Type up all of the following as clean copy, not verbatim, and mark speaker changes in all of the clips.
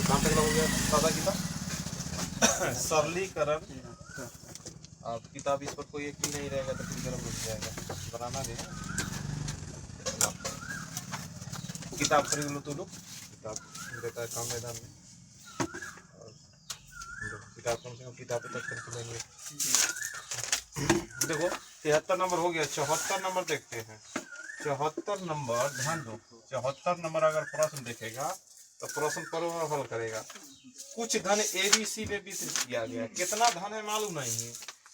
Speaker 1: कहाँ तक हो गया सादा किताब सरलीकरण। अब किताब इस पर कोई यकीन नहीं रहेगा तो फिर गर्म रुक जाएगा, बनाना भी है। किताब खरीद लो तो लोग, किताब देता है काम मैदान में, और किताब कम से कम किताब तक करके लेंगे। देखो 73 नंबर हो गया, 74 नंबर देखते हैं। 74 नंबर ध्यान दो, 74 नंबर अगर प्रश्न देखेगा तो प्रश्न पर हल करेगा। कुछ धन ABC में वितरित किया गया, कितना धन है मालूम नहीं है,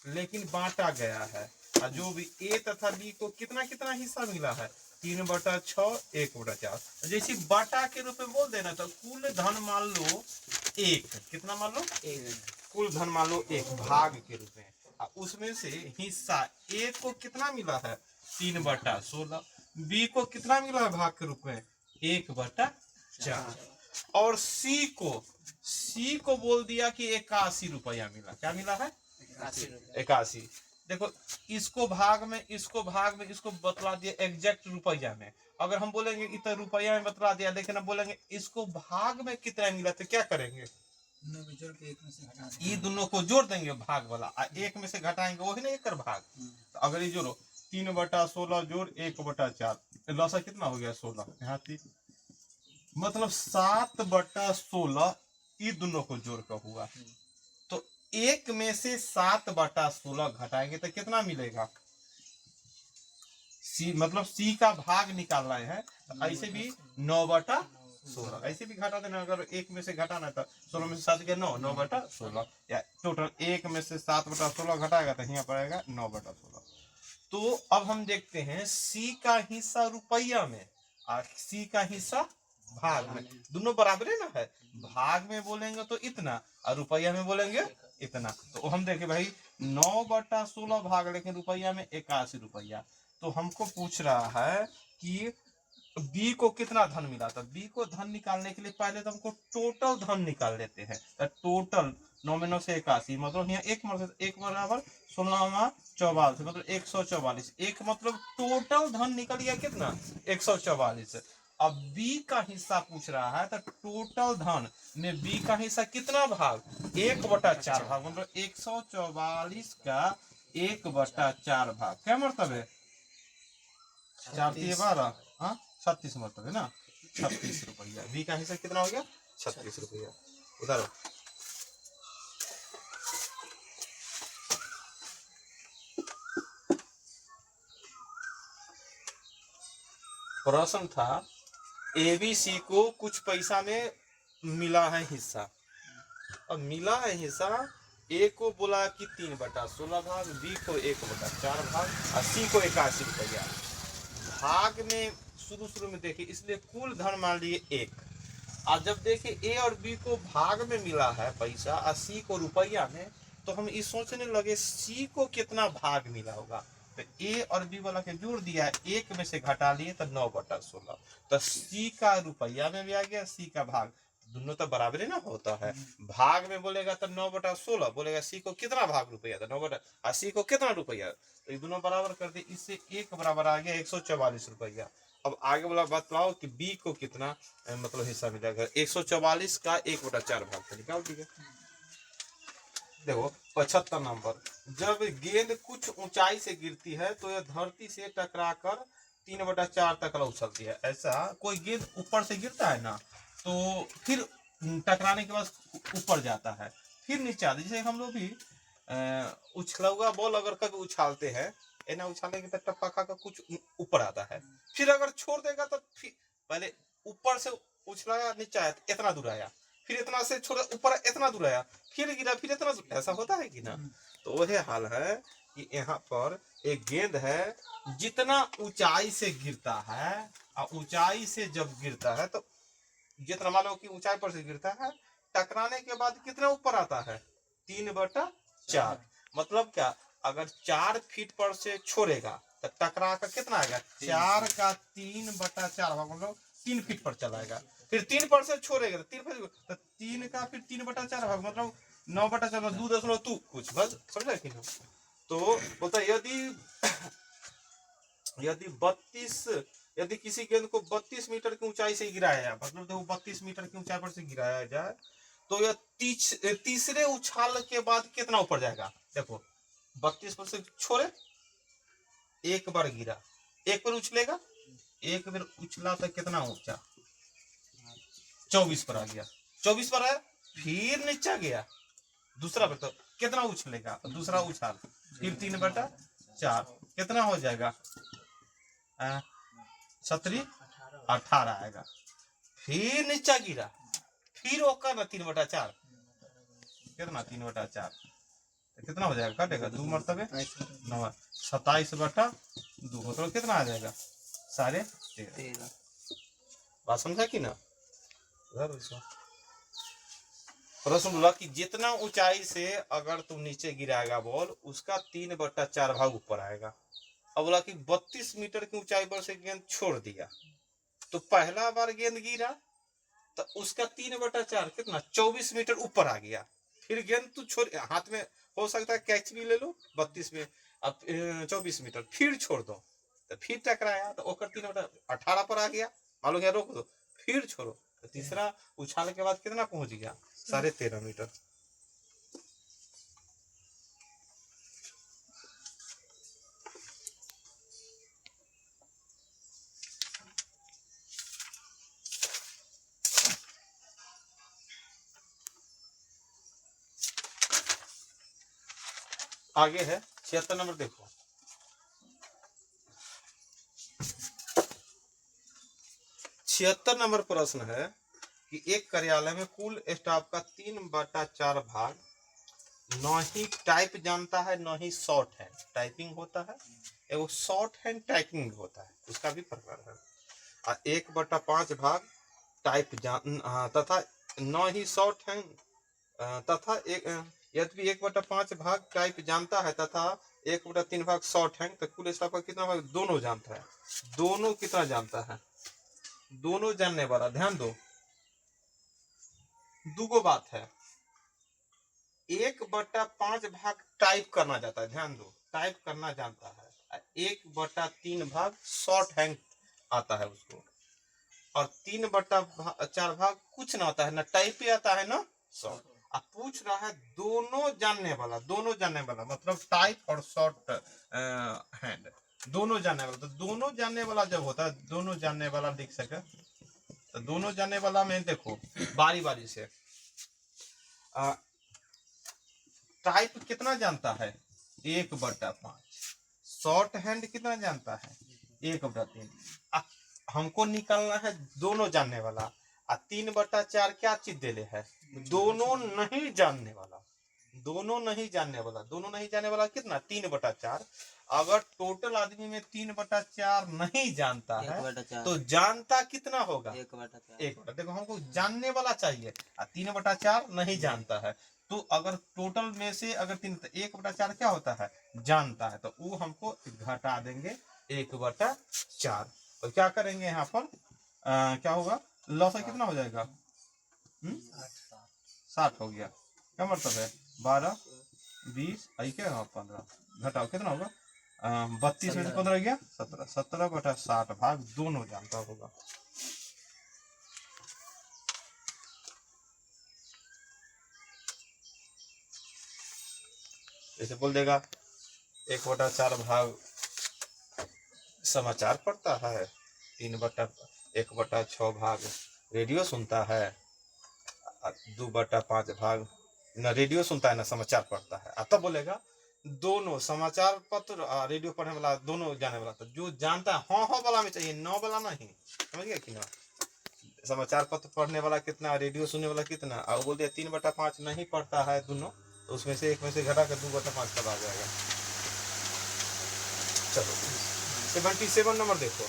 Speaker 1: लेकिन बांटा गया है। और जो भी A तथा B को कितना कितना हिस्सा मिला है, 3/6 1/4। जैसे बाटा के रूप में बोल देना तो कुल धन मान लो 1, कितना मान लो 1, कुल धन मान लो 1 भाग के रूप में, उसमें से हिस्सा A को कितना मिला है 3/16, B को कितना मिला है भाग के रूप में 1/4, और C को बोल दिया कि 81 रुपया मिला। क्या मिला है 81। देखो इसको भाग में इसको बतला दिया एग्जैक्ट रुपया में। अगर हम बोलेंगे इतना रुपया में बतला दिया, लेकिन हम बोलेंगे इसको भाग में कितना मिला तो क्या करेंगे, ये दोनों को जोड़ देंगे भाग वाला, एक में से घटाएंगे वही ना एक भाग। तो अगर ये जोड़ो 3/16 जोड़ 1/4, लौसा कितना हो गया 16, यहाँ मतलब 7/16 ये दोनों को जोड़ कर हुआ। तो एक में से 7/16 घटाएंगे तो कितना मिलेगा, सी मतलब सी का भाग निकालना है, तो ऐसे भी 9/16 ऐसे भी घटा देना। अगर एक में से घटाना है तो 16 में से 7 गया 9/16, या टोटल एक में से 7/16 घटाएगा तो यहाँ पड़ेगा 9/16। तो अब हम देखते हैं सी का हिस्सा रुपया में और सी का हिस्सा भाग में, दोनों बराबर है ना है। भाग में बोलेंगे तो इतना और रुपया में बोलेंगे इतना। तो हम देखे भाई 9/16 भाग, लेकिन रुपया में 81 रुपया। तो हमको पूछ रहा है कि बी को कितना धन मिला। था बी को धन निकालने के लिए पहले तो हमको टोटल धन निकाल लेते हैं। तो टोटल 9 में 9 से 81, मतलब यहाँ एक बराबर 16 44, मतलब 144। एक मतलब टोटल धन निकल गया कितना 144। अब बी का हिस्सा पूछ रहा है, तो टोटल धन में बी का हिस्सा कितना भाग 1/4 भाग, मतलब 144 का 1/4 भाग। क्या मतलब है 4×12, हाँ 36 मतलब है ना, 36 रुपया। बी का हिस्सा कितना हो गया 36 रुपया। उधर प्रश्न था ABC को कुछ पैसा में मिला है हिस्सा। अब मिला है हिस्सा, A को बोला कि 3/16 भाग, B को 1/4 भाग और C को 81 रुपया। भाग में शुरू में देखिए, इसलिए कुल धन मान लिए 1। और जब देखिए A और B को भाग में मिला है पैसा और C को रुपया में, तो हम ये सोचने लगे C को कितना भाग मिला होगा। तो A और B वाला के जोड़ दिया है, एक में से घटा लिए तो 9/16। तो C का रुपया में भी आ गया, C का भाग, दोनों तो बराबर ही ना होता है। भाग में बोलेगा तो 9/16, बोलेगा C को कितना भाग रुपया था 9 और C को कितना रुपया, तो ये दोनों बराबर कर दे। इससे एक बराबर आ गया 144 रुपया। अब आगे वाला बतलाओ कि बी को कितना मतलब हिस्सा मिलेगा। 144 का 1/4 भाग तो निकाल दिया। देखो 75 नंबर, जब गेंद कुछ ऊंचाई से गिरती है तो यह धरती से टकराकर 3/4 तक उछलती है। ऐसा कोई गेंद ऊपर से गिरता है ना, तो फिर टकराने के बाद ऊपर जाता है, फिर नीचे आता है। जैसे हम लोग भी उछला हुआ बॉल अगर कभी उछालते हैं, ना उछालने के टप्पा खा कर कुछ ऊपर आता है, फिर अगर छोड़ देगा तो फिर पहले ऊपर से उछलाया नीचे आया इतना दूर आया, फिर इतना से छोड़ा ऊपर इतना दूर आया, फिर गिरा फिर इतना दूर, ऐसा होता है कि ना। तो वही हाल है कि यहाँ पर एक गेंद है, जितना ऊंचाई से गिरता है और ऊंचाई से जब गिरता है तो जितना मान लो कि ऊंचाई पर से गिरता है, टकराने के बाद कितना ऊपर आता है 3/4। मतलब क्या, अगर 4 फीट पर से छोड़ेगा तो टकरा का कितना आएगा 4 का 3/4, मतलब 3 फीट पर चलाएगा। फिर 3 पर से छोड़ेगा तो 3 का फिर 3/4 भाग, मतलब 9/4, 2 कुछ बस समझा कि नहीं। तो बोलता यदि 32 यदि किसी गेंद को 32 मीटर की ऊंचाई से गिराया, मतलब देखो 32 मीटर की ऊंचाई पर से गिराया जाए तो यह तीसरे उछाल के बाद कितना ऊपर जाएगा। देखो 32 पर से छोड़े, एक बार गिरा, एक बार उछलेगा, एक बार उछला तो कितना ऊंचा 24 पर आ गया, 24 पर आया, फिर नीचे गया, दूसरा बार तो कितना उछलेगा, दूसरा उछाल, फिर 3/4 कितना हो जाएगा 17 18 आएगा, फिर नीचे गिरा, फिर ओकर ना 3/4 कितना 3/4 कितना हो जाएगा, काटेगा 2 मरतबे 9, 27/2 हो तो कितना आ जाएगा 13.5। बात समझा कि ना। प्रश्न बोला कि जितना ऊंचाई से अगर तुम नीचे गिराएगा बॉल उसका 3/4 भाग ऊपर आएगा। अब बोला कि 32 मीटर की ऊंचाई पर से गेंद छोड़ दिया, तो पहला बार गेंद गिरा तो उसका 3/4 कितना 24 मीटर ऊपर आ गया, फिर गेंद तू छोड़, हाथ में हो सकता है कैच भी ले लो 32 में, अब 24 मीटर फिर छोड़ दो तो फिर टकराया तो ओकर 3/18 पर आ गया, मान लो क्या रोक दो, फिर छोड़ो तो तीसरा उछाल के बाद कितना पहुंच गया 13.5 मीटर। आगे है 76 नंबर, देखो 76 नंबर प्रश्न है कि एक कार्यालय में कुल स्टाफ का 3/4 भाग न ही टाइप जानता है न ही शॉर्ट हैंड टाइपिंग होता है, एगो शॉर्ट हैंड टाइपिंग होता है, उसका भी प्रकार है, और 1/5 भाग टाइप जान तथा न ही शॉर्ट हैंड तथा यदि 1/5 भाग टाइप जानता है तथा 1/3 भाग शॉर्ट हैंड, तो कुल स्टाफ का कितना भाग दोनों जानता है, दोनों कितना जानता है, दोनों जानने वाला। ध्यान दो, दूगो बात है, 1/5 भाग टाइप करना जाता है, ध्यान दो टाइप करना जानता है, 1/3 भाग शॉर्ट हैंड आता है उसको, और 3/4 भाग कुछ ना आता है, ना टाइप ही आता है ना शॉर्ट। अब पूछ रहा है दोनों जानने वाला, दोनों जानने वाला मतलब टाइप और शॉर्ट हैंड दोनों जानने वाला, तो दोनों जानने वाला जब होता है, दोनों जानने वाला लिख सके तो दोनों जानने वाला में देखो बारी बारी से टाइप कितना जानता है 1/5, शॉर्ट हैंड कितना जानता है 1/3, हमको निकालना है दोनों जानने वाला, 3/4 क्या चीज देले है दोनों नहीं जानने वाला, दोनों नहीं जानने वाला, दोनों नहीं जानने वाला कितना 3/4, अगर टोटल आदमी में 3/4 नहीं जानता है तो जानता कितना होगा 1/4, देखो हमको जानने वाला चाहिए, 3/4 नहीं जानता है, तो अगर टोटल में से अगर 1/4 क्या होता है जानता है, तो वो हमको घटा देंगे 1/4, तो क्या करेंगे यहाँ पर क्या होगा लॉस कितना हो जाएगा 60 हो गया, क्या मतलब है 12 20 क्या 15 घटाओ कितना होगा 32 में से 15 गया 17, 17/60 भाग दोनों जानता होगा। जैसे बोल देगा 1/4 भाग समाचार पढ़ता है, 1/6 भाग रेडियो सुनता है, 2/5 भाग न रेडियो सुनता है ना समाचार पढ़ता है, तब बोलेगा दोनों समाचार पत्र रेडियो पढ़ने वाला दोनों जाने वाला, तो जो जानता है हाँ वाला में चाहिए, नौ वाला नहीं, समझ गया कि ना, समाचार पत्र पढ़ने वाला कितना, रेडियो सुनने वाला कितना, और बोलते 3/5 नहीं पढ़ता है दोनों, तो उसमें से एक में से घटा कर 2/5 तब आ जाएगा। चलो 77 नंबर देखो,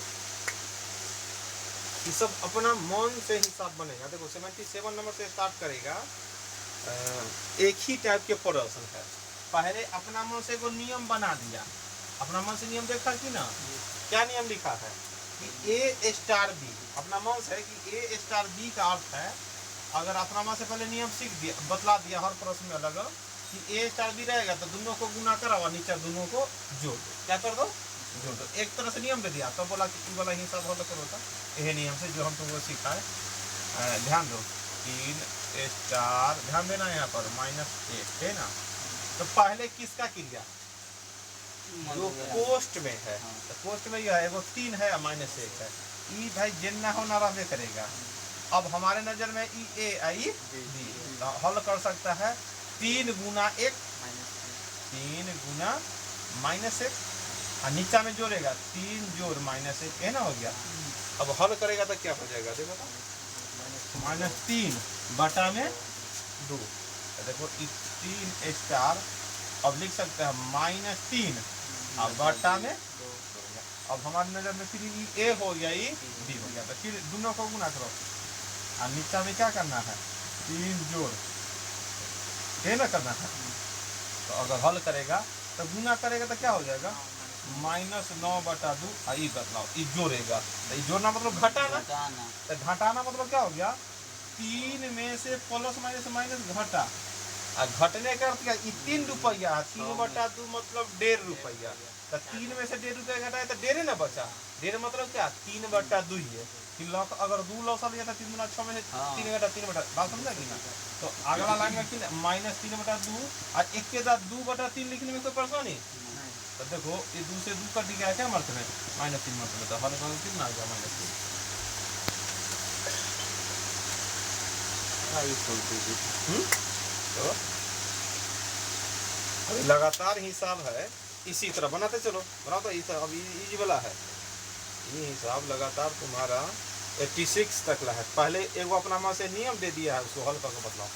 Speaker 1: ये सब अपना मन से हिसाब बनेगा। देखो 77 नंबर से स्टार्ट करेगा, एक ही टाइप के प्रश्न है, पहले अपना मन से कोई नियम बना दिया, अपना मन से नियम देखा कि ना, क्या नियम लिखा है कि A स्टार B, अपना मन से कि A स्टार B का अर्थ है, अगर अपना मन से पहले नियम सीख दिया, बतला दिया हर प्रश्न में अलग कि A स्टार B रहेगा तो दोनों को गुना करो और नीचे दोनों को जोड़ दो, क्या कर दो जोड़ दो। एक तरह से नियम दे दिया, तब बोला कि ई वाला हिसाब हल करो था यही नियम से जो हम तुमको सिखाए। ध्यान दो 3 स्टार, ध्यान देना यहाँ पर -1 है ना। तो पहले किसका क्रिया जो पोस्ट में है, तो पोस्ट में यह है वो 3 है -1 है, ई भाई जितना होना रहबे करेगा। अब हमारे नजर में ई ए आई बी, तो हल कर सकता है 3 गुना 1 3 गुना -1 और नीचा में जोड़ेगा 3 जोड़ -1 है ना, हो गया। अब हल करेगा तो क्या हो जाएगा देखो तो -3 बटा में 2, तो देखो 3 स्टार, अब लिख सकते हैं -3 और बटा में 2। अब हमारे नजर में फिर ई ए हो गया, ई बी हो गया, तो फिर दोनों को गुना करो और नीचा में क्या करना है 3 जोड़ है ना करना है। तो अगर हल करेगा तो गुना करेगा तो क्या हो जाएगा -9 बटा 2, ई बदलाव ई जोड़ेगा, तो ई जोड़ना मतलब घटाना, तो घटाना मतलब क्या हो गया 3 में से प्लस माइनस घटा, और घटने का अर्थ क्या 3 रुपया, 3 बटा 2 मतलब 1.5 रुपया, तो 3 में से 1.5 रुपया घटाए तो 1.5 ना बचा, 1.5 मतलब क्या 3 बटा 2 ही है। अगर 2 लौसल गया था 3 गुना 6 में से 3 घटा 3 बटा, बात समझा कि ना। तो अगला लाइन में -3 बटा 2 और एक के साथ 2 बटा 3 लिखने में कोई परेशानी। तो देखो ये 2 से 2 कट गया, क्या मतलब है -3 मतलब, तो हल कितना आ गया -3। तो अभी लगातार हिसाब है, इसी तरह बनाते चलो, बनाओ तो हिसाब अभी इजी वाला है, ये हिसाब लगातार तुम्हारा 86 तक ला है। पहले एक अपना माँ से नियम दे दिया है, उसको हल करके बतलाओ।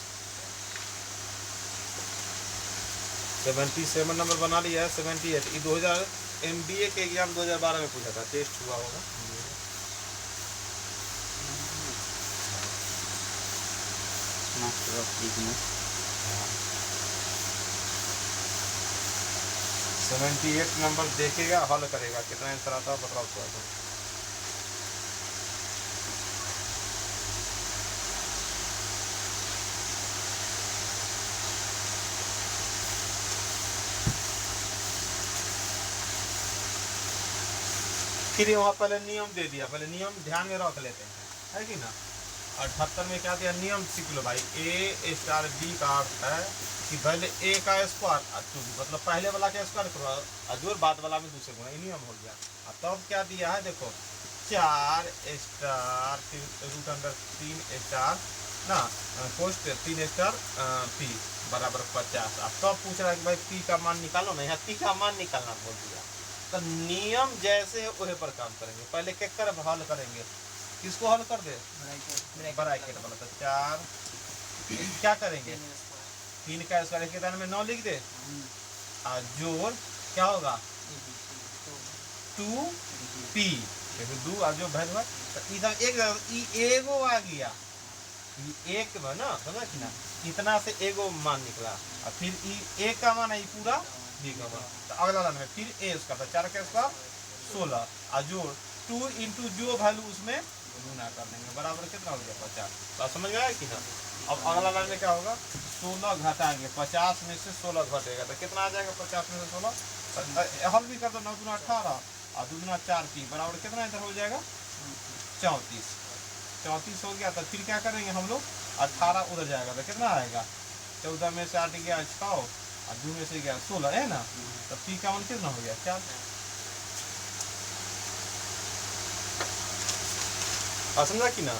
Speaker 1: 77 नंबर बना लिया है, 78 ये 2000 MBA के एग्जाम 2012 में पूछा था, टेस्ट हुआ होगा। मास्टर ऑफ बिजनेस 78 नंबर देखेगा, हल करेगा, कितना आंसर आता है बतलाओ थोड़ा सा। फिर वहाँ पहले नियम दे दिया, पहले नियम ध्यान में रख लेते हैं, है कि ना। 78 में क्या दिया नियम सीख लो भाई, ए स्टार बी का अर्थ है कि पहले ए का स्क्वायर मतलब पहले वाला का स्क्वायर करो और जोड़ बाद वाला में दूसरे गुना, नियम हो गया। अब तब क्या दिया है देखो 4 स्टार √3 स्टार ना पोस्ट 3 स्टार पी बराबर 50। अब तब पूछ रहा है कि भाई पी का मान निकालो ना, यहाँ पी का मान निकालना बोल दिया। तो नियम जैसे है वही पर काम करेंगे, पहले क्या कर हल करेंगे, किसको हल कर दे ब्रैकेट वाला, तो 4 क्या करेंगे 3 का स्क्वायर के दान में 9 लिख दे और जोड़ क्या होगा 2p 2 और जो भैर तो इधर एक एगो आ गया, एक में ना समझ ना, इतना से एगो मान निकला और फिर ए का मान है पूरा बी का मान। तो अगला लाइन में फिर ए उसका 4 का स्क्वायर 16 और जोड़ 2 इंटू जो वैल्यू उसमें गुना कर देंगे, बराबर कितना हो गया 50। बात समझ में आया कि ना। अब अगला लाइन में क्या होगा 16 घटाएंगे, 50 में से 16 घटेगा तो कितना आ जाएगा 50 में से 16, हल भी कर दो 9 गुना 18 और 2 गुना 4 पी बराबर कितना इधर हो जाएगा 34 हो गया। तो फिर क्या करेंगे हम लोग 18 उधर जाएगा तो कितना आएगा 14 में से 8 गया 6 और 2 में से गया 16 है ना। तो पी का मान कितना हो गया 4। समझा कि ना।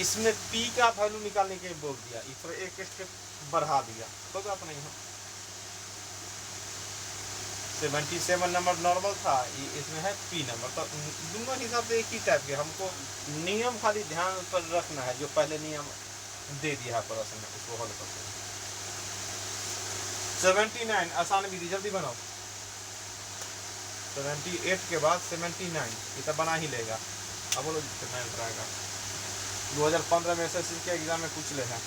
Speaker 1: इसमें पी का वैल्यू निकालने के बोल दिया, इस पर एक स्टेप बढ़ा दिया तो क्या अपना यहाँ 77 नंबर नॉर्मल था, इसमें है पी नंबर। तो दोनों हिसाब से एक ही टाइप के, हमको नियम खाली ध्यान पर रखना है, जो पहले नियम दे दिया है प्रश्न में उसको हल करते हैं। 79 आसान विधि जल्दी बनाओ, 78 के बाद 79 ये तो बना ही लेगा। अब बोलो कितना आंसर आएगा 2015 में एसएससी के एग्जाम में पूछ ले हैं।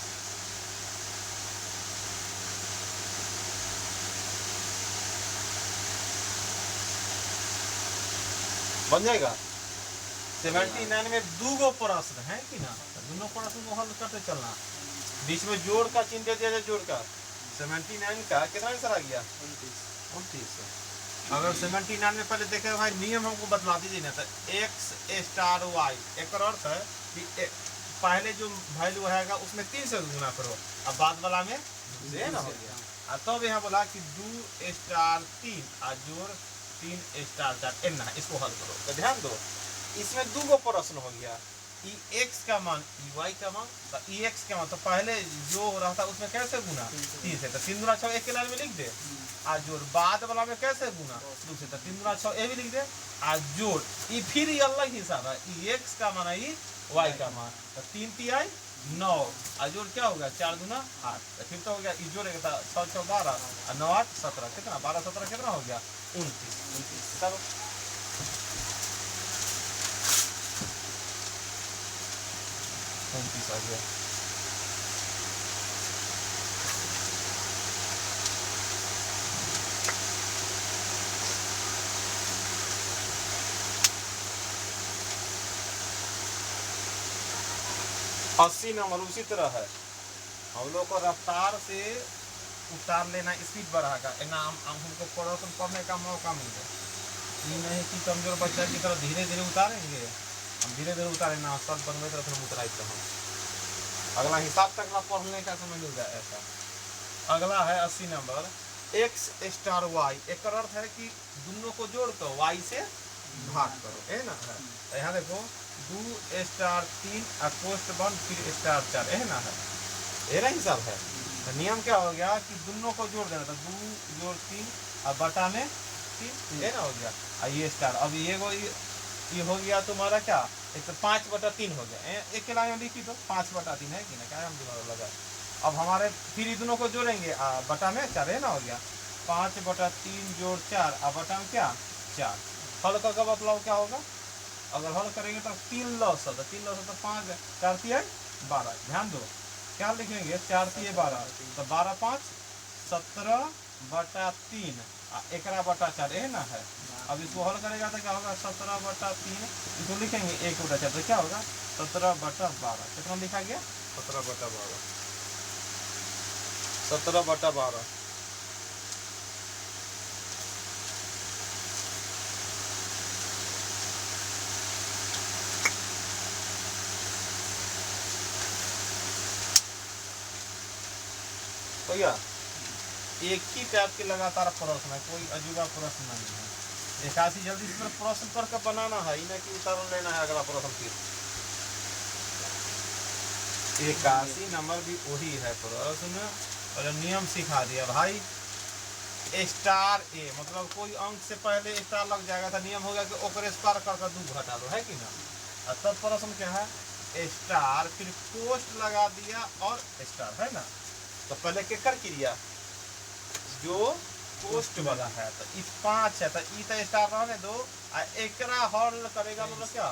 Speaker 1: बन जाएगा 79 में 2 गो प्रश्न है कि ना, दोनों प्रश्न को हल करते चलना, बीच में जोड़ का चिन्ह दे दिया जाए, जोड़ का 79 का कितना आंसर आ गया 29। अगर 79 में पहले देखे भाई नियम हमको बतला दीजिए ना, तो एक्स स्टार वाई एक अर्थ है कि पहले जो वैल्यू आएगा उसमें 3 से गुना करो, अब बाद वाला में से ना हो गया। और तब यहाँ बोला कि 2 स्टार 3 और जोड़ 3 स्टार 4 एन है, इसको हल करो। तो ध्यान दो इसमें 2 गो प्रश्न हो गया, ई एक्स का मान ई वाई का मान, तो ई एक्स का मान तो पहले जो रहता उसमें कैसे गुना 3 से, तो 3 दूना 6 एक के लाइन में लिख दे। आज जोड़ बाद वाला में कैसे गुना 2 से, तो 3 दूना 6 ये भी लिख दे। आज जोड़ ई फिर ये अलग हिसाब है, ई एक्स का मान ई वाई का मान, तो 3 3 9 और जोड़ क्या हो गया 4 दूना 8, तो फिर तो हो गया ई जोड़ेगा 6 6 12 और 9 8 17 कितना 12 17 कितना हो गया 29। चलो आ गया। अस्सी नंबर उसी तरह है, हम लोग को रफ्तार से उतार लेना, स्पीड बढ़ाएगा इनाम हमको प्रश्न पढ़ने का मौका मिल जाए। ये नहीं कि कमजोर बच्चा की तरह धीरे धीरे उतारेंगे, हम धीरे धीरे उतारे ना सब बनवे तरफ हम उतराई तो हम अगला हिसाब तक ना पढ़ने का समय मिल जाए ऐसा। अगला है 80 नंबर एक्स स्टार वाई, एक अर्थ है कि दोनों को जोड़ कर वाई से भाग करो, है ना। तो यहाँ देखो 2 स्टार 3 और कोष्ट 1 फिर स्टार 4 है ना, है ये ना हिसाब है। तो नियम क्या हो गया कि दोनों को जोड़ देना, तो 2 जोड़ 3 और बटा में 3 ये ना हो गया, और ये स्टार अब ये हो गया तुम्हारा क्या, एक तो 5/3 हो गया, एक के लाइन लिखी तो 5/3 है कि ना, क्या हम दिमाग लगा। अब हमारे फिर दोनों को जोड़ेंगे बटा में 4 है ना हो गया, 5/3 जोड़ 4 और बटा में क्या 4। हल का बतलाओ क्या होगा, अगर हल करेंगे तो 3 लॉस तो 3 लॉस तो 5 4 3 12, ध्यान दो क्या लिखेंगे 4 3 12, तो 12 5 17/3 11/4 है ना है। अब इसको हल करेगा तो क्या होगा 17/3, इसको लिखेंगे 1/4 तो क्या होगा 17/12, कितना लिखा गया 17/12 17/12। भैया एक ही टाइप के लगातार प्रश्न है, कोई अजूबा प्रश्न नहीं है। 81 जल्दी से प्रश्न पढ़ कर बनाना है, ना कि उतारण लेना है अगला प्रश्न फिर। 81 नंबर भी वही है प्रश्न, और नियम सिखा दिया भाई। स्टार ए मतलब कोई अंक से पहले स्टार लग जाएगा, तो नियम हो गया कि ओकर स्क्वायर कर 2 घटा लो, है कि ना। और तब प्रश्न क्या है स्टार फिर पोस्ट लगा दिया और स्टार, है ना। तो पहले केकर क्रिया जो पोस्ट वाला है, तो इस 5 है तो ई तो स्टार रहने दो, एकरा हल करेगा मतलब क्या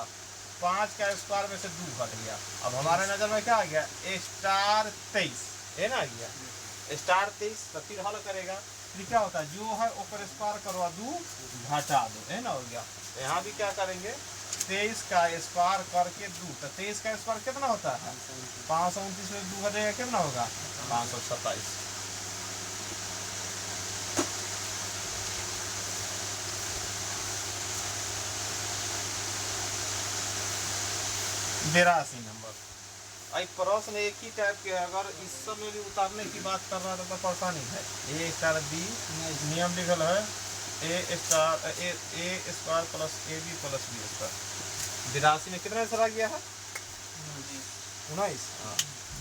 Speaker 1: 5 का स्क्वायर में से 2 घट गया। अब हमारे नजर में क्या आ गया स्टार 23 है ना, गया स्टार 23, तो फिर हल करेगा फिर क्या होता है जो है ओकर स्क्वायर करो 2 घटा दो, है ना हो गया। तो यहाँ भी क्या करेंगे 23 का स्क्वायर करके 2, तो 23 का स्क्वायर कितना होता है 529 में 2 घटेगा कितना होगा 527। 82 नंबर आई प्रश्न एक ही टाइप के, अगर इस समय भी उतारने की बात कर रहा था तो परेशानी है। ए स्टार बी नियम लिखल है A star A square plus A B plus B square. 82 में कितना आंसर आ गया है 19।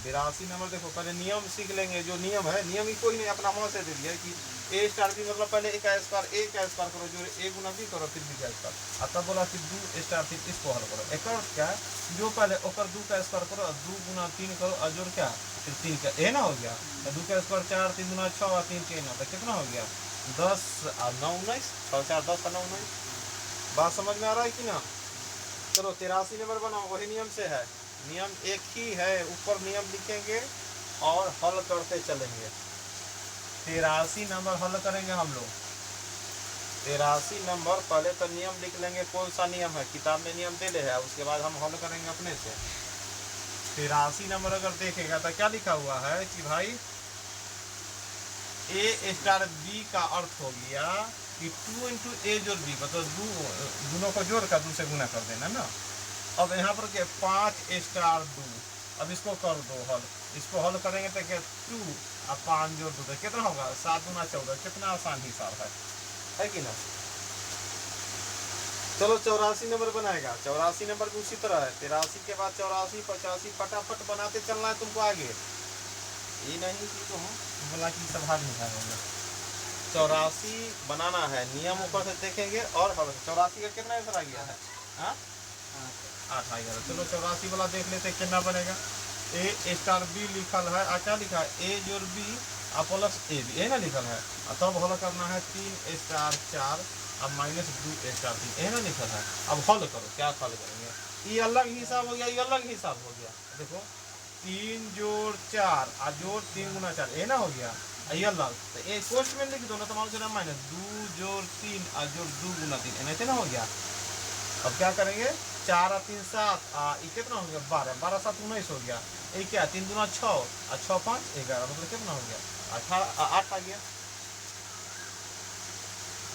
Speaker 1: 82 नंबर देखो पहले नियम सीख लेंगे, जो नियम है नियम ही कोई नहीं अपना मुँह से दे दिया कि ए स्टार बी मतलब पहले ए का स्क्वायर करो जो ए गुना बी करो फिर बी का स्क्वायर, और तब बोला कि 2 स्टार फिर इसको हल करो। एक और क्या जो पहले ओकर 2 का स्क्वायर करो 2 गुना 3 करो और जोड़ क्या फिर 3 का ए ना हो गया, तो 2 का स्क्वायर 4 3 गुना 6 और 3 9, तो कितना हो गया 10 और 9 19, 6 4 10 और 9 19। बात समझ में आ रहा है कि ना। चलो 83 नंबर बनाओ, वही नियम से है, नियम एक ही है, ऊपर नियम लिखेंगे और हल करते चलेंगे। 83 नंबर हल करेंगे हम लोग। 83 नंबर पहले तो नियम लिख लेंगे, कौन सा नियम है किताब में नियम दे है, उसके बाद हम हल करेंगे अपने से। 83 नंबर अगर देखेगा तो क्या लिखा हुआ है कि भाई ए स्टार बी का अर्थ हो गया कि 2 इंटू ए जोड़ बी, मतलब दोनों को जोड़ कर 2 से गुना कर देना ना। अब यहाँ पर क्या 5 स्टार 2, अब इसको कर दो हल, इसको हल करेंगे तो क्या 2 और 5 जोड़ 2 तो कितना होगा 7 गुना 14, कितना आसान हिसाब है कि ना। चलो 84 नंबर बनाएगा, 84 नंबर भी उसी तरह है, 83 के बाद 84 85 फटाफट बनाते चलना है तुमको आगे, ये नहीं कि तुम बोला कि सब हाल निकालेंगे। 84 बनाना है, नियम ऊपर से देखेंगे और 84 का कितना आंसर आ गया है, हाँ 8 आ गया। चलो 84 वाला देख लेते कितना बनेगा। ए स्टार बी लिखल है, क्या लिखा है ए जोड़ बी प्लस ए बी, ये ना लिखल है। तब हल करना है 3 स्टार 4 अब माइनस 2 स्टार 3, ये ना लिखल है। अब हल करो, क्या हल करेंगे, ये अलग हिसाब हो गया, ये अलग हिसाब हो गया। देखो 3 जोड़ 4 और जोड़ 3 गुना 4, ये ना हो गया, ये अलग। तो ये कोष्ट में लिख दो ना, तुम्हारे चला माइनस 2 जोड़ 3 और जोड़ 2 गुना 3, ऐसे ना हो गया। अब क्या करेंगे 4 और 3 7, ये कितना हो गया 12, 12 7 19 हो गया। ये क्या 3 दूना 6 और 6 5 11, मतलब कितना हो गया 8 आ गया।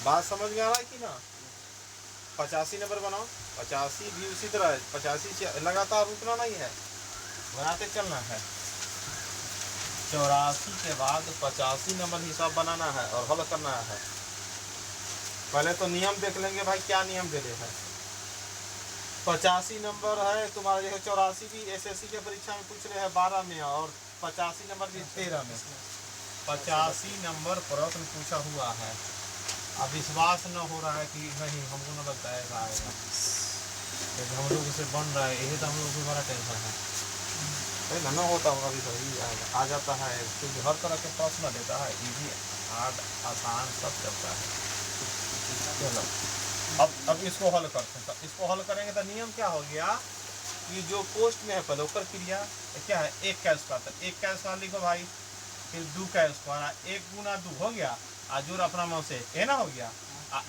Speaker 1: बात समझ में आ रहा है कि ना। 85 नंबर बनाओ, 85 भी उसी तरह है, 85 लगातार रुकना नहीं है, बनाते चलना है। 84 के बाद 85 नंबर हिसाब बनाना है और हल करना है। पहले तो नियम देख लेंगे भाई, क्या नियम दे रहे हैं। 85 नंबर है तुम्हारा, देखो 84 भी एसएससी के परीक्षा में पूछ रहे हैं 12 में, और 85 नंबर भी 13 में। 85 नंबर प्रश्न पूछा हुआ है। अब विश्वास न हो रहा है कि नहीं, हमको न लगता है आएगा, लेकिन हम लोग से बन रहा है, यही तो हम लोग को बड़ा टेंशन है ना होता होगा भी सही आ जाता है, क्योंकि हर तरह के प्रश्न देता है, इजी हार्ड आसान सब चलता है। चलो अब इसको हल करते हैं। तो इसको हल करेंगे तो नियम क्या हो गया कि जो पोस्ट में है पहले ऊपर क्रिया क्या है 1 का स्क्वायर, 1 का स्क्वायर लिखो भाई, फिर 2 का स्क्वायर, 1 गुना 2 हो गया, जोड़ अपना मन से ए ना हो गया,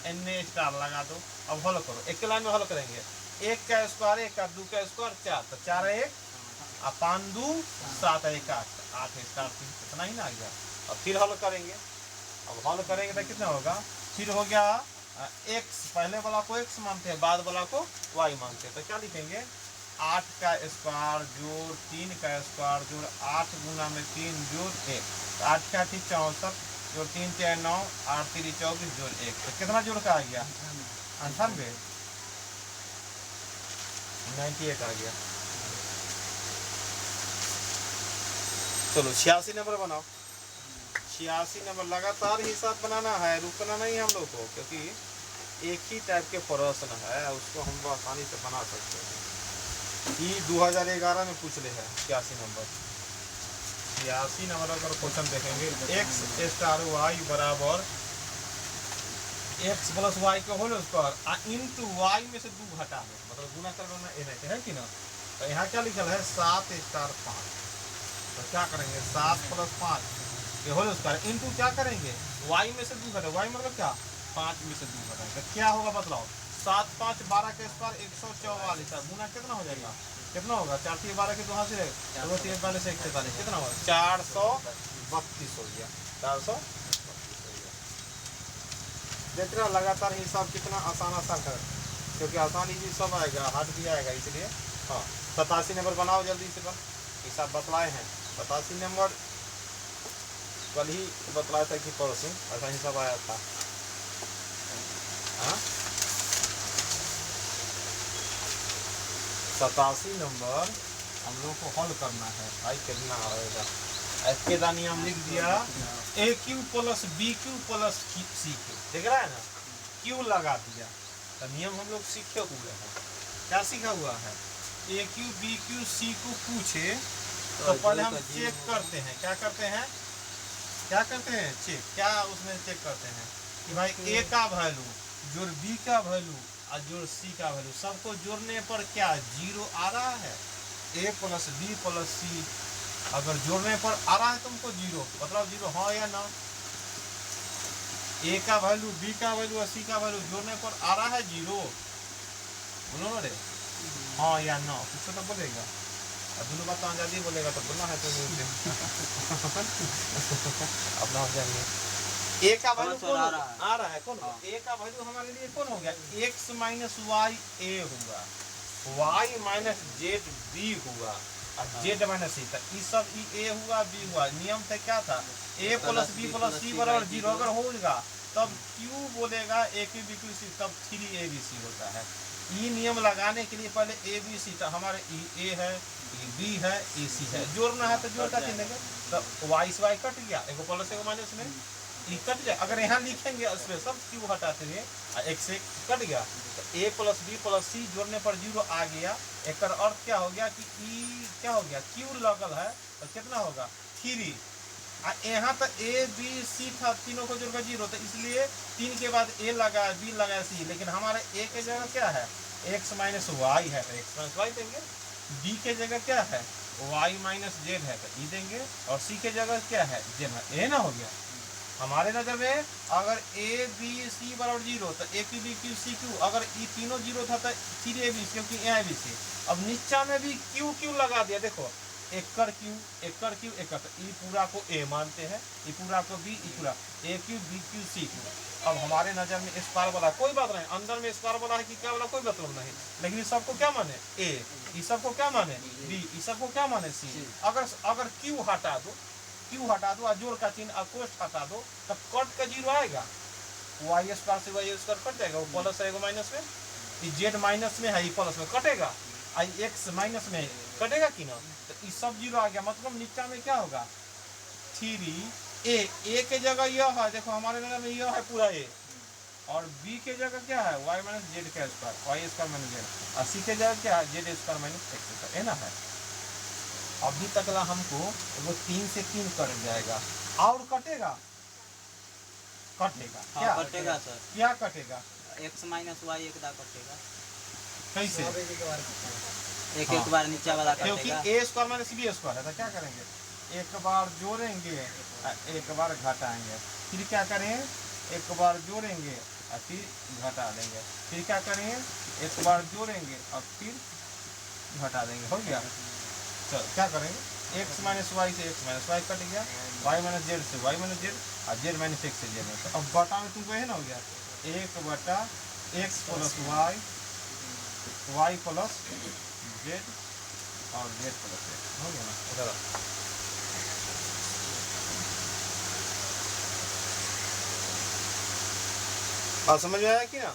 Speaker 1: एन स्टार लगा दो। अब हल करो, एक लाइन में हल करेंगे, 1 का स्क्वायर 1 का 2 का स्क्वायर 4, तो 4 1 और 5 2 7 1 8 स्टार 3, कितना ही ना आ गया। अब फिर हल करेंगे, अब हल करेंगे तो कितना होगा, फिर हो गया x, पहले वाला को x मानते हैं, बाद वाला को y मानते हैं, तो क्या लिखेंगे 8 का स्क्वायर जोड़ 3 का स्क्वायर जोड़ 8 गुना में 3 जोड़ 1, 8 का 64 जोड़ 3 4 9 8 3 24 जोड़ 1, तो कितना जोड़ का आ गया 98, 98 आ गया। चलो 86 नंबर बनाओ, 86 नंबर लगातार हिसाब बनाना है, रुकना नहीं है हम लोग को, क्योंकि एक ही टाइप के प्रश्न है, उसको हम आसानी से बना सकते हैं। ये 2011 में पूछ ले है 86 नंबर। 86 नंबर अगर क्वेश्चन देखेंगे, एक्स स्टार वाई बराबर एक्स प्लस वाई के होल स्क्वायर इंटू वाई में से 2 घटा दो, मतलब गुना करना है कि ना। तो यहाँ क्या लिखल है 7 स्टार 5, तो क्या करेंगे 7 प्लस 5 ये होल स्क्वायर इंटू क्या करेंगे वाई में से 2 घटा, वाई मतलब क्या 5 में से 2 घटाएंगे, तो क्या होगा बताओ 7 5 12 के स्क्वायर 144, गुना कितना हो जाएगा, कितना होगा 4 3 12 के 2 हाथ से 2 3 42 143, कितना होगा 432 हो गया, 432 हो गया। देख रहे हो लगातार हिसाब कितना आसान है, क्योंकि आसान ही सब आएगा, हार्ड भी आएगा, इसलिए हाँ 87 नंबर बनाओ जल्दी से, हिसाब बतलाए हैं 87 नंबर कल ही बतलाया था कि परसों ऐसा हिसाब आया था। हाँ 87 नंबर हम लोग को हल करना है भाई, कितना आएगा। इसके दानी हम लिख दिया A cube plus B cube plus C cube, देख रहा है ना, क्यू लगा दिया। तो नियम हम लोग सीखे हुए हैं, क्या सीखा हुआ है A cube B cube C cube पूछे तो पहले हम चेक करते हैं, क्या करते हैं चेक, क्या उसमें चेक करते हैं कि भाई ए का वैल्यू जोड़ बी का वैल्यू और जोड़ सी का वैल्यू सबको जोड़ने पर क्या 0 आ रहा है, ए प्लस बी प्लस सी अगर जोड़ने पर आ रहा है तुमको 0, मतलब 0 हाँ या ना, ए का वैल्यू बी का वैल्यू और सी का वैल्यू जोड़ने पर आ रहा है 0, बोलो ना रे हाँ या ना, कुछ तो बोलेगा, दोनों बात तो आजादी बोलेगा तो बोलना है तो अपना हो जाएंगे। ए का वैल्यू कौन
Speaker 2: आ रहा है,
Speaker 1: आ रहा है कौन ए का वैल्यू हमारे लिए कौन हो गया x माइनस वाई ए हुआ, y माइनस जेड बी हुआ और जेड माइनस सी। तो ये सब ए हुआ बी हुआ। नियम था क्या था a plus B plus C बराबर 0 अगर होगा तब q बोलेगा a cube B cube C, तब 3abc होता है। ये नियम लगाने के लिए पहले ए बी सी, तो हमारे ए है ये बी है ए सी है, जोड़ना है तो जोड़ता देंगे। तो वाई से वाई कट गया, एगो प्लस एगो माइनस में ये कट जाए। अगर यहाँ लिखेंगे उसमें सब क्यू हटाते हुए एक से कट गया तो ए प्लस बी प्लस सी जोड़ने पर 0 आ गया। एक अर्थ क्या हो गया कि ई क्या हो गया क्यू लगल है तो कितना होगा 3। यहाँ तो ए बी सी था, तीनों को जोड़कर 0, तो इसलिए 3 के बाद ए लगा बी लगा सी, लेकिन हमारे ए के जगह क्या है एक्स माइनस वाई है तो एक्स माइनस वाई देंगे। बी के जगह क्या है वाई माइनस जेड है तो ई देंगे, और सी के जगह क्या है जेड है। ए ना हो गया हमारे नजर में। अगर ए बी सी बराबर 0 तो A cube B cube C cube, अगर ये तीनों 0 था तो 3ab क्योंकि यहाँ भी सी। अब नीचा में भी क्यू क्यू लगा दिया, देखो एकड़ क्यू एकड़ क्यू एकड़, तो ई पूरा को ए मानते हैं, ई पूरा को बी, ई पूरा A cube B cube C cube. अब हमारे नजर में स्क्वायर वाला कोई बात नहीं, अंदर में स्क्वायर वाला है कि क्या वाला कोई मतलब नहीं, लेकिन इस सबको क्या माने ए, इस सबको क्या माने बी, इस सबको क्या माने सी। अगर क्यू हटा दो और जोड़ का चिन्ह और कोष्ठ हटा दो तब कट का 0 आएगा। वाई स्क्वायर से वाई स्क्वायर कट जाएगा, वो प्लस आएगा माइनस में, ये जेड माइनस में है ये प्लस में कटेगा, आई एक्स माइनस में कटेगा कि ना। तो ये सब 0 आ गया, मतलब नीचा में क्या होगा 3a के जगह यह है, देखो हमारे नजर में यह है पूरा ए, और b के जगह क्या है y माइनस जेड का square Y square minus Z, और c के जगह क्या है Z square minus X square, है ना है। अभी तकला हमको वो 3 से 3 कट जाएगा और कटेगा क्या
Speaker 2: कटेगा सर,
Speaker 1: क्या कटेगा
Speaker 2: एक्स माइनस वाई एक दा कटेगा,
Speaker 1: कैसे
Speaker 2: एक एक बार नीचे वाला
Speaker 1: क्योंकि
Speaker 2: कटेगा।
Speaker 1: ए स्क्वायर माइनस बी स्क्वायर है, तो क्या करेंगे एक बार जोड़ेंगे एक बार घटाएंगे, फिर क्या करेंगे एक बार जोड़ेंगे और फिर घटा देंगे, फिर क्या करेंगे एक बार जोड़ेंगे और फिर घटा देंगे, हो गया। चलो क्या करेंगे एक्स माइनस वाई से एक्स माइनस वाई कट गया, वाई माइनस जेड से वाई माइनस जेड और जेड माइनस एक्स से जेड। तो अब बटा में तुमको है ना हो गया 1/x plus Y, Y plus Z और जेड प्लस एक्स, हो गया ना। उधर और समझ में आया कि ना।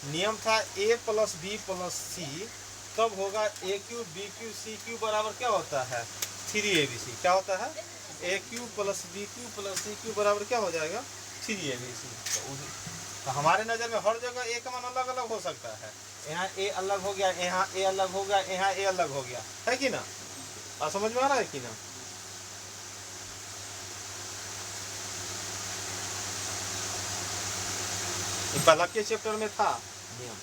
Speaker 1: नियम था a plus B plus C, तब होगा A cube B cube C cube बराबर क्या होता है 3abc। क्या होता है A cube plus B cube plus C cube बराबर क्या हो जाएगा 3abc। तो हमारे नज़र में हर जगह ए का मान अलग अलग हो सकता है, यहाँ ए अलग हो गया, यहाँ ए अलग हो गया, यहाँ ए अलग हो गया, है कि ना। और समझ में आ रहा है कि ना। पहला के चैप्टर में था नियम,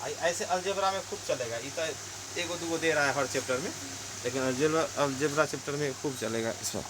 Speaker 1: ऐसे अलजेब्रा में खूब चलेगा। ये तो एगो दूगो दे रहा है हर चैप्टर में, लेकिन अलजेब्रा चैप्टर में खूब चलेगा इसमें।